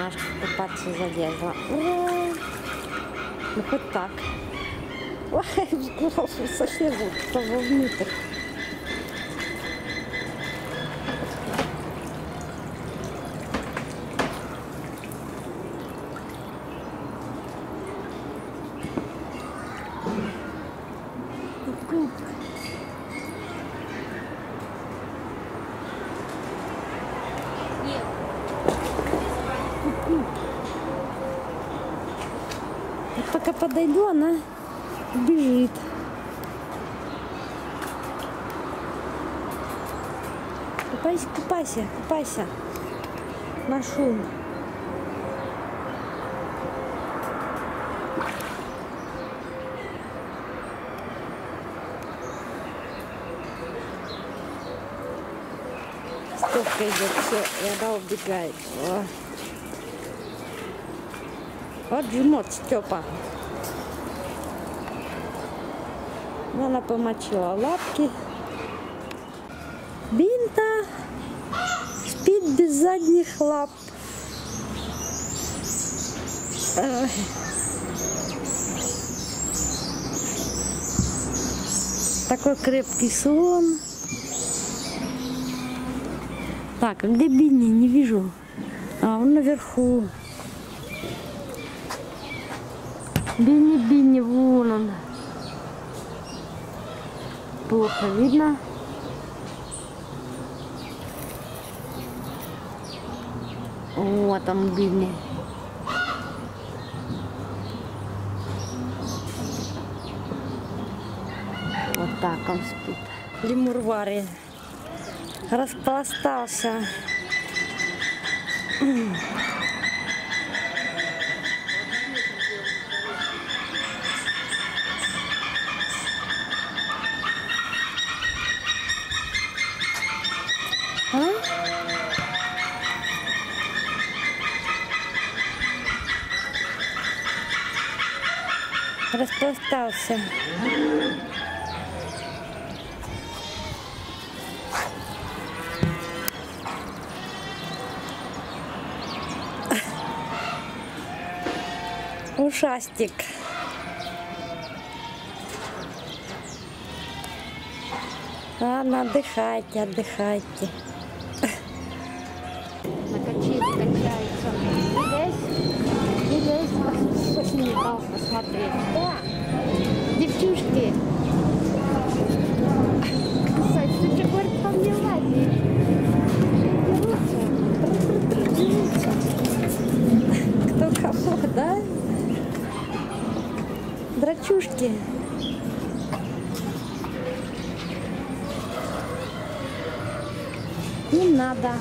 Машка купаться залезла. Ура! Ну хоть так. Ой, совсем вовнутрь. Пока подойду, она бежит. Купайся, купайся, купайся. На шум. Стопка идет, все, и она убегает. О. Вот жмот Степа. Она помочила лапки. Бинта спит без задних лап. Ой. Такой крепкий сон. Так, а где Бини? Не вижу. А он наверху. Бини, вон он. Плохо видно. Вот там Бини. Вот так он спит. Лемур Варри распластался. Распластался. Ушастик. Ладно, отдыхайте, отдыхайте. На качели качается. Не лезь, не дал посмотреть. Да, девчушки. Кстати, ты же говорит, по мне лазит. Дерутся. Кто кого, да? Драчушки. Не надо.